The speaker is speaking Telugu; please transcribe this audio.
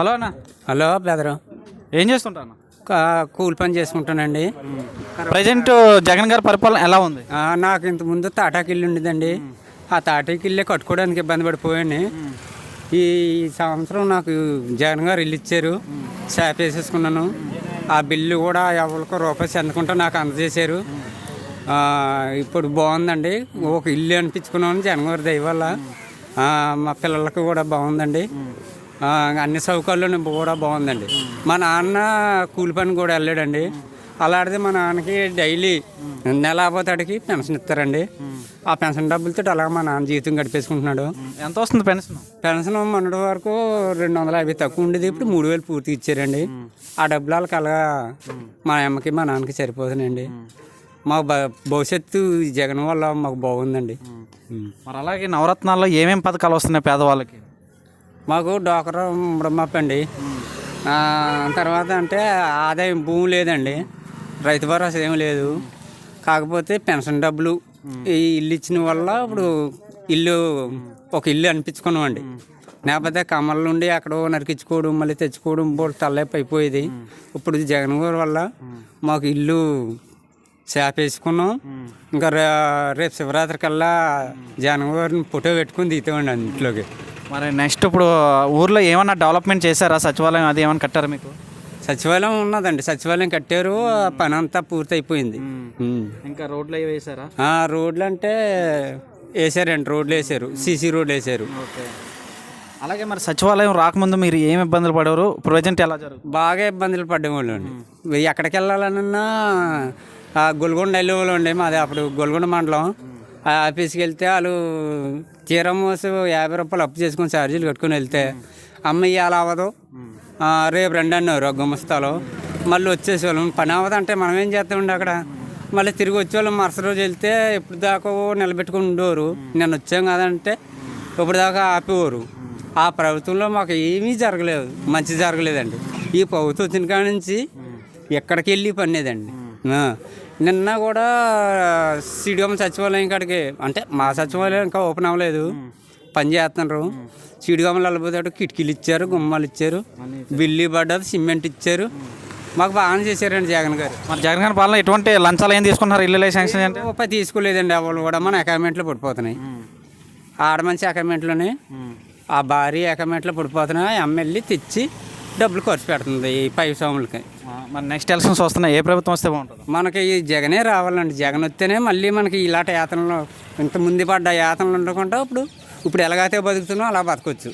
హలో అన్న. Hello brother. ఏం చేస్తుంటాను? కూలి పని చేసుకుంటానండి. ప్రజెంట్ జగన్ గారి పరిపాలన ఎలా ఉంది? నాకు ఇంతకుముందు తాటాకిల్లు ఉండేదండి. ఆ తాటాకిల్లే కట్టుకోవడానికి ఇబ్బంది పడిపోయాను. ఈ సంవత్సరం నాకు జగన్ గారు ఇల్లు ఇచ్చారు, శాప్ వేసేసుకున్నాను. ఆ బిల్లు కూడా ఎవరికో రూపాయి చెందుకుంటూ నాకు అందజేశారు. ఇప్పుడు బాగుందండి. ఒక ఇల్లు అనిపించుకున్నాను జగన్ గారి దయ వల్ల. మా పిల్లలకు కూడా బాగుందండి. అన్ని సౌకర్యాలు కూడా బాగుందండి. మా నాన్న కూలి పని కూడా వెళ్ళాడండి. అలాంటిది మా నాన్నకి డైలీ నెల అవ్వతాడికి పెన్షన్ ఇస్తారండి. ఆ పెన్షన్ డబ్బులతో అలా మా నాన్న జీవితం గడిపేసుకుంటున్నాడు. ఎంత వస్తుంది పెన్షన్? పెన్షన్ మొన్నటి వరకు 250 తక్కువ ఉండేది, ఇప్పుడు 3000 పూర్తిగా ఇచ్చారండి. ఆ డబ్బులు వాళ్ళకి అలాగా మా అమ్మకి మా నాన్నకి సరిపోతుందండి. మా భవిష్యత్తు జగన్ వల్ల మాకు బాగుందండి. మరి అలాగే నవరత్నాల్లో ఏమేమి పథకాలు వస్తున్నాయి పేదవాళ్ళకి? మాకు డోకరా ముడమప్ప అండి. తర్వాత అంటే ఆదాయం భూమి లేదండి, రైతు భరోసా ఏమి లేదు. కాకపోతే పెన్షన్ డబ్బులు ఈ ఇల్లు ఇచ్చిన వల్ల ఇప్పుడు ఒక ఇల్లు అనిపించుకున్నామండి. లేకపోతే కమ్మల నుండి ఎక్కడో నరికించుకోవడం మళ్ళీ తెచ్చుకోవడం బోర్డు తలైపు అయిపోయేది. ఇప్పుడు జగన్ గారి వల్ల మాకు ఇల్లు చేపేసుకున్నాం. ఇంకా రేపు శివరాత్రి కల్లా జగన్ గారిని ఫోటో పెట్టుకుని దిగుతామండి ఇంట్లోకి. మరి నెక్స్ట్ ఇప్పుడు ఊర్లో ఏమన్నా డెవలప్మెంట్ చేశారా? సచివాలయం అది ఏమన్నా కట్టారా మీకు? సచివాలయం ఉన్నదండి, సచివాలయం కట్టారు. పని అంతా పూర్తి అయిపోయింది. ఇంకా రోడ్లు అవి వేసారా? రోడ్లు అంటే వేసారండి, రోడ్లు వేసారు, సీసీ రోడ్లు వేసారు. ఓకే. అలాగే మరి సచివాలయం రాకముందు మీరు ఏమి ఇబ్బందులు పడేవారు? ప్రజెంట్ ఎలా జరుగుతుంది? బాగా ఇబ్బందులు పడ్డేవాళ్ళు అండి. ఎక్కడికి వెళ్ళాలన్నా గొల్గొండ వెళ్ళేవాళ్ళు అండి. మాది అప్పుడు గొల్గొండ మండలం. ఆ ఆఫీస్కి వెళ్తే వాళ్ళు తీరమోసు 50 రూపాయలు అప్పు చేసుకుని ఛార్జీలు కట్టుకుని వెళ్తే అమ్మ ఇవాళ అవ్వదు, రేపు రండి అన్నారు గుమస్తాలో. మళ్ళీ వచ్చేసేవాళ్ళం. పని అవ్వదంటే మనం ఏం చేస్తామండి అక్కడ. మళ్ళీ తిరిగి వచ్చేవాళ్ళం. మరుసటి రోజు వెళ్తే ఇప్పుడు దాకా నిలబెట్టుకుని ఉండేవారు. నేను వచ్చాం కదంటే ఇప్పుడు దాకా ఆపేవారు. ఆ ప్రభుత్వంలో మాకు ఏమీ జరగలేదు, మంచి జరగలేదండి. ఈ ప్రభుత్వం వచ్చిన కాడ నుంచి ఎక్కడికి వెళ్ళి పనిలేదండి. నిన్న కూడా సిడిఎం సచివాలయం కాడికి, అంటే మా సచివాలయం ఇంకా ఓపెన్ అవ్వలేదు, పని చేస్తున్నారు. సిడిగమ్మలు వెళ్ళిపోతాడు, కిటికీలు ఇచ్చారు, గుమ్మాలు ఇచ్చారు, బిల్లు పడ్డది, సిమెంట్ ఇచ్చారు. మాకు బాగానే చేశారండి జగన్ గారు. మరి జగన్ గారి పాలన ఎటువంటి లంచాలు ఏం తీసుకున్నారు? ఇల్లు శాంక్షన్ అంటే రూపాయి తీసుకోలేదండి. ఎవరు కూడా మన అకౌంట్లో పడిపోతున్నాయి. ఆడమనిషి అకౌంట్లోనే, ఆ భారీ అకౌంట్లో పడిపోతున్నాయి. ఎమ్మెల్యే తెచ్చి డబ్బులు ఖర్చు పెడుతుంది ఈ 5 సంవత్సరాలకి. మరి నెక్స్ట్ ఎలక్షన్స్ వస్తున్నాయి, ఏ ప్రభుత్వం వస్తే బాగుంటుంది? మనకి ఈ జగనే రావాలండి. జగన్ వస్తేనే మళ్ళీ మనకి ఇలాంటి యాతనలు, ఇంత ముందు పడ్డ యాతనలు ఉండకుండా ఇప్పుడు ఎలాగైతే బతుకుతున్నామో అలా బతకొచ్చు.